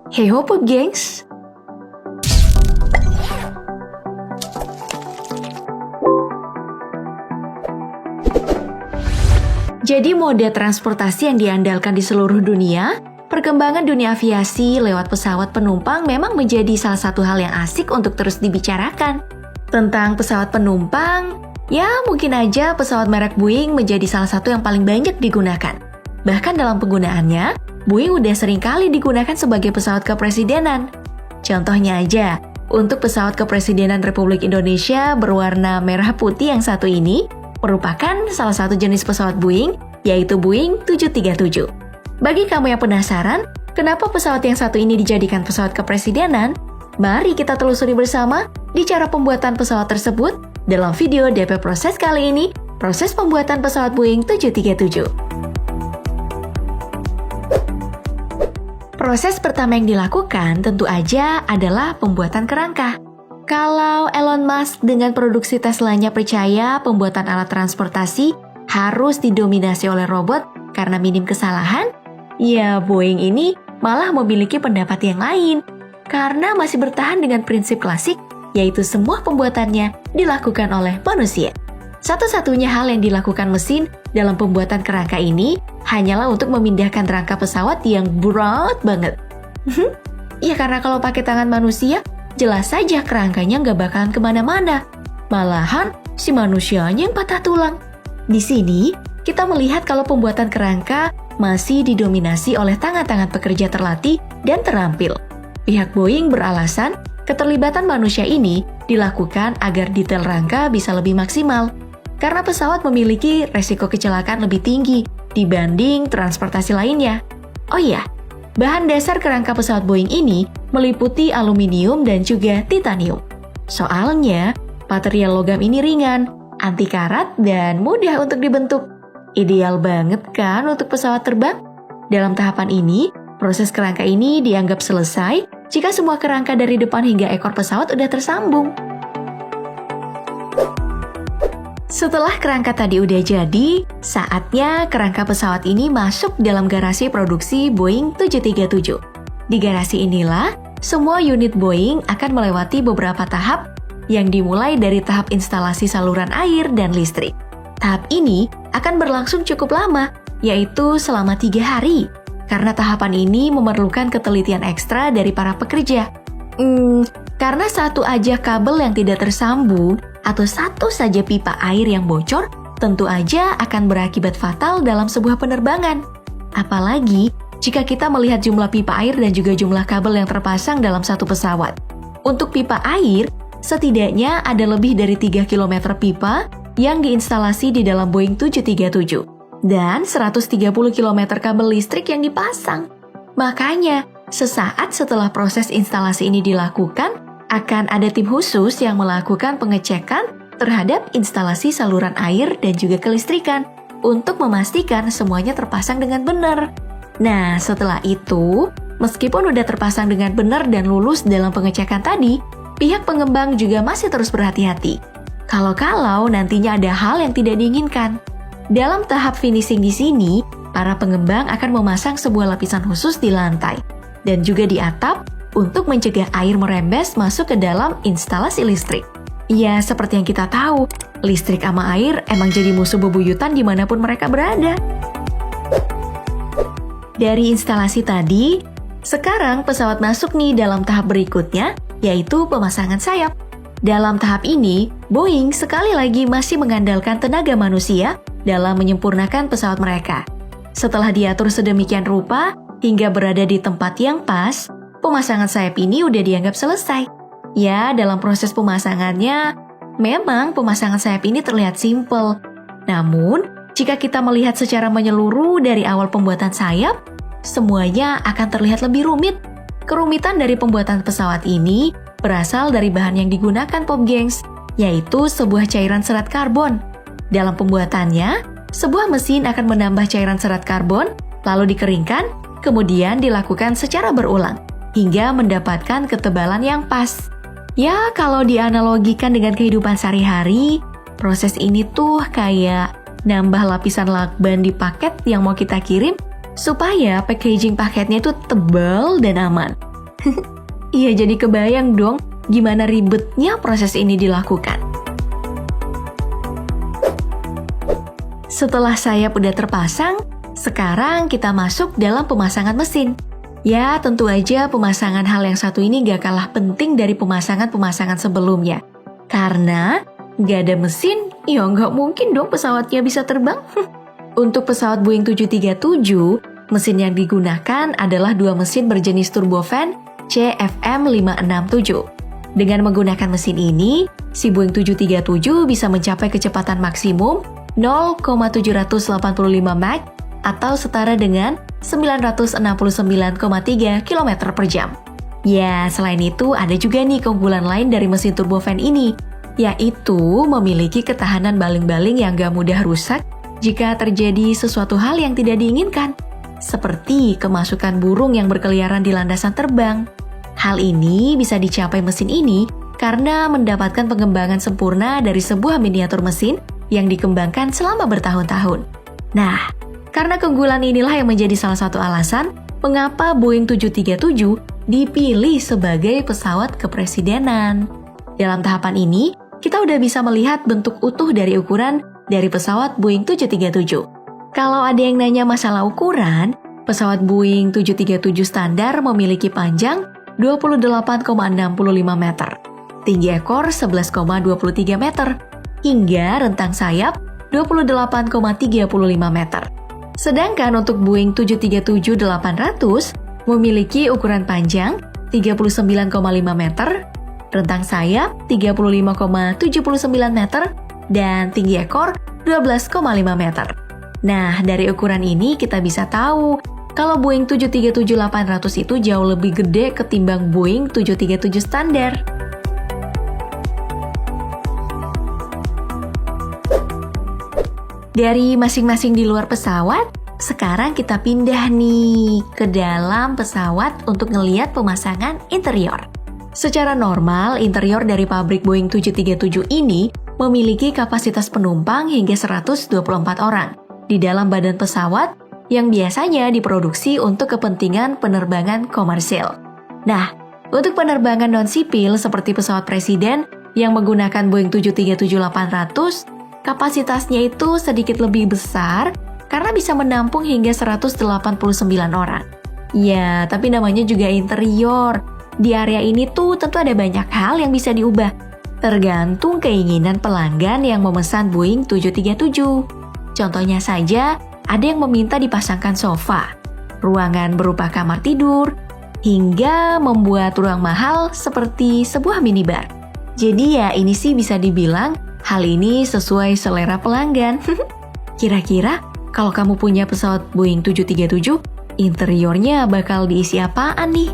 Hey ho Pop Gengs! Jadi moda transportasi yang diandalkan di seluruh dunia, perkembangan dunia aviasi lewat pesawat penumpang memang menjadi salah satu hal yang asik untuk terus dibicarakan. Tentang pesawat penumpang, ya mungkin aja pesawat merek Boeing menjadi salah satu yang paling banyak digunakan. Bahkan dalam penggunaannya, Boeing udah sering kali digunakan sebagai pesawat kepresidenan. Contohnya aja, untuk pesawat kepresidenan Republik Indonesia berwarna merah putih yang satu ini, merupakan salah satu jenis pesawat Boeing, yaitu Boeing 737. Bagi kamu yang penasaran, kenapa pesawat yang satu ini dijadikan pesawat kepresidenan? Mari kita telusuri bersama di cara pembuatan pesawat tersebut dalam video DP Proses kali ini, proses pembuatan pesawat Boeing 737. Proses pertama yang dilakukan tentu aja adalah pembuatan kerangka. Kalau Elon Musk dengan produksi Teslanya percaya pembuatan alat transportasi harus didominasi oleh robot karena minim kesalahan, ya Boeing ini malah memiliki pendapat yang lain karena masih bertahan dengan prinsip klasik, yaitu semua pembuatannya dilakukan oleh manusia. Satu-satunya hal yang dilakukan mesin dalam pembuatan kerangka ini hanyalah untuk memindahkan rangka pesawat yang berat banget. Ya karena kalau pakai tangan manusia, jelas saja kerangkanya nggak bakalan kemana-mana. Malahan, si manusianya yang patah tulang. Di sini, kita melihat kalau pembuatan kerangka masih didominasi oleh tangan-tangan pekerja terlatih dan terampil. Pihak Boeing beralasan, keterlibatan manusia ini dilakukan agar detail rangka bisa lebih maksimal. Karena pesawat memiliki resiko kecelakaan lebih tinggi dibanding transportasi lainnya. Oh iya, bahan dasar kerangka pesawat Boeing ini meliputi aluminium dan juga titanium. Soalnya, material logam ini ringan, anti karat, dan mudah untuk dibentuk. Ideal banget kan untuk pesawat terbang? Dalam tahapan ini, proses kerangka ini dianggap selesai jika semua kerangka dari depan hingga ekor pesawat udah tersambung. Setelah kerangka tadi udah jadi, saatnya kerangka pesawat ini masuk dalam garasi produksi Boeing 737. Di garasi inilah, semua unit Boeing akan melewati beberapa tahap yang dimulai dari tahap instalasi saluran air dan listrik. Tahap ini akan berlangsung cukup lama, yaitu selama 3 hari, karena tahapan ini memerlukan ketelitian ekstra dari para pekerja. Karena satu aja kabel yang tidak tersambung, atau satu saja pipa air yang bocor, tentu aja akan berakibat fatal dalam sebuah penerbangan. Apalagi jika kita melihat jumlah pipa air dan juga jumlah kabel yang terpasang dalam satu pesawat. Untuk pipa air, setidaknya ada lebih dari 3 km pipa yang diinstalasi di dalam Boeing 737 dan 130 km kabel listrik yang dipasang. Makanya, sesaat setelah proses instalasi ini dilakukan, akan ada tim khusus yang melakukan pengecekan terhadap instalasi saluran air dan juga kelistrikan untuk memastikan semuanya terpasang dengan benar. Nah, setelah itu, meskipun udah terpasang dengan benar dan lulus dalam pengecekan tadi, pihak pengembang juga masih terus berhati-hati. Kalau nantinya ada hal yang tidak diinginkan. Dalam tahap finishing di sini, para pengembang akan memasang sebuah lapisan khusus di lantai dan juga di atap untuk mencegah air merembes masuk ke dalam instalasi listrik. Ya, seperti yang kita tahu, listrik sama air emang jadi musuh bebuyutan dimanapun mereka berada. Dari instalasi tadi, sekarang pesawat masuk nih dalam tahap berikutnya, yaitu pemasangan sayap. Dalam tahap ini, Boeing sekali lagi masih mengandalkan tenaga manusia dalam menyempurnakan pesawat mereka. Setelah diatur sedemikian rupa, hingga berada di tempat yang pas, pemasangan sayap ini udah dianggap selesai. Ya, dalam proses pemasangannya, memang pemasangan sayap ini terlihat simpel. Namun, jika kita melihat secara menyeluruh dari awal pembuatan sayap, semuanya akan terlihat lebih rumit. Kerumitan dari pembuatan pesawat ini berasal dari bahan yang digunakan Pop Gengs, yaitu sebuah cairan serat karbon. Dalam pembuatannya, sebuah mesin akan menambah cairan serat karbon, lalu dikeringkan, kemudian dilakukan secara berulang hingga mendapatkan ketebalan yang pas. Ya, kalau dianalogikan dengan kehidupan sehari-hari, proses ini tuh kayak nambah lapisan lakban di paket yang mau kita kirim supaya packaging paketnya itu tebal dan aman. Iya, jadi kebayang dong gimana ribetnya proses ini dilakukan. Setelah sayap udah terpasang, sekarang kita masuk dalam pemasangan mesin. Ya, tentu aja pemasangan hal yang satu ini gak kalah penting dari pemasangan-pemasangan sebelumnya. Karena gak ada mesin, ya gak mungkin dong pesawatnya bisa terbang. Untuk pesawat Boeing 737, mesin yang digunakan adalah dua mesin berjenis turbofan CFM567. Dengan menggunakan mesin ini, si Boeing 737 bisa mencapai kecepatan maksimum 0,785 Mach atau setara dengan 969,3 km per jam. Ya, selain itu ada juga nih keunggulan lain dari mesin turbofan ini, yaitu memiliki ketahanan baling-baling yang gak mudah rusak jika terjadi sesuatu hal yang tidak diinginkan, seperti kemasukan burung yang berkeliaran di landasan terbang. Hal ini bisa dicapai mesin ini karena mendapatkan pengembangan sempurna dari sebuah miniatur mesin yang dikembangkan selama bertahun-tahun. Nah, karena keunggulan inilah yang menjadi salah satu alasan mengapa Boeing 737 dipilih sebagai pesawat kepresidenan. Dalam tahapan ini, kita udah bisa melihat bentuk utuh dari ukuran dari pesawat Boeing 737. Kalau ada yang nanya masalah ukuran, pesawat Boeing 737 standar memiliki panjang 28,65 meter, tinggi ekor 11,23 meter, hingga rentang sayap 28,35 meter. Sedangkan untuk Boeing 737-800 memiliki ukuran panjang 39,5 meter, rentang sayap 35,79 meter, dan tinggi ekor 12,5 meter. Nah, dari ukuran ini kita bisa tahu kalau Boeing 737-800 itu jauh lebih gede ketimbang Boeing 737 standar. Dari masing-masing di luar pesawat, sekarang kita pindah nih ke dalam pesawat untuk ngeliat pemasangan interior. Secara normal, interior dari pabrik Boeing 737 ini memiliki kapasitas penumpang hingga 124 orang di dalam badan pesawat yang biasanya diproduksi untuk kepentingan penerbangan komersil. Nah, untuk penerbangan non-sipil seperti pesawat presiden yang menggunakan Boeing 737-800, kapasitasnya itu sedikit lebih besar karena bisa menampung hingga 189 orang. Ya, tapi namanya juga interior. Di area ini tuh tentu ada banyak hal yang bisa diubah, tergantung keinginan pelanggan yang memesan Boeing 737. Contohnya saja, ada yang meminta dipasangkan sofa, ruangan berupa kamar tidur, hingga membuat ruang mahal seperti sebuah minibar. Jadi ya ini sih bisa dibilang hal ini sesuai selera pelanggan. Kira-kira kalau kamu punya pesawat Boeing 737, interiornya bakal diisi apaan nih?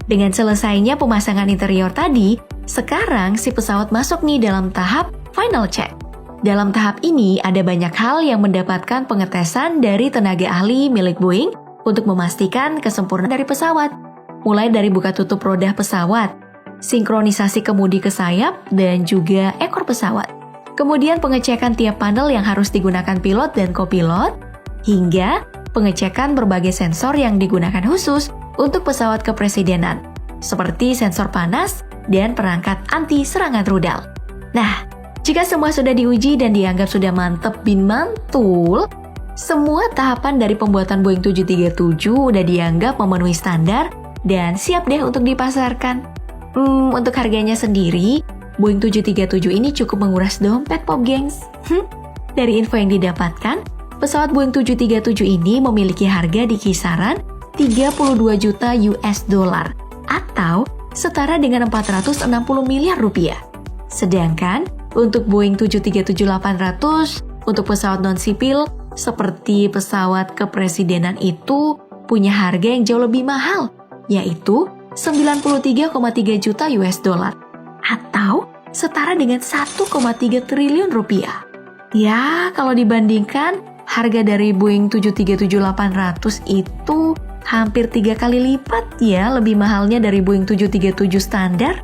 Dengan selesainya pemasangan interior tadi, sekarang si pesawat masuk nih dalam tahap final check. Dalam tahap ini ada banyak hal yang mendapatkan pengetesan dari tenaga ahli milik Boeing untuk memastikan kesempurnaan dari pesawat. Mulai dari buka tutup roda pesawat, sinkronisasi kemudi ke sayap, dan juga ekor pesawat. Kemudian pengecekan tiap panel yang harus digunakan pilot dan kopilot, hingga pengecekan berbagai sensor yang digunakan khusus untuk pesawat kepresidenan, seperti sensor panas dan perangkat anti serangan rudal. Nah, jika semua sudah diuji dan dianggap sudah mantep bin mantul, semua tahapan dari pembuatan Boeing 737 udah dianggap memenuhi standar dan siap deh untuk dipasarkan. Untuk harganya sendiri, Boeing 737 ini cukup menguras dompet pop gengs. Dari info yang didapatkan, pesawat Boeing 737 ini memiliki harga di kisaran 32 juta US dollar atau setara dengan 460 miliar rupiah. Sedangkan untuk Boeing 737-800 untuk pesawat non-sipil seperti pesawat kepresidenan itu punya harga yang jauh lebih mahal, yaitu 93,3 juta US dollar atau setara dengan 1,3 triliun rupiah. Ya, kalau dibandingkan harga dari Boeing 737-800 itu hampir 3 kali lipat ya lebih mahalnya dari Boeing 737 standar.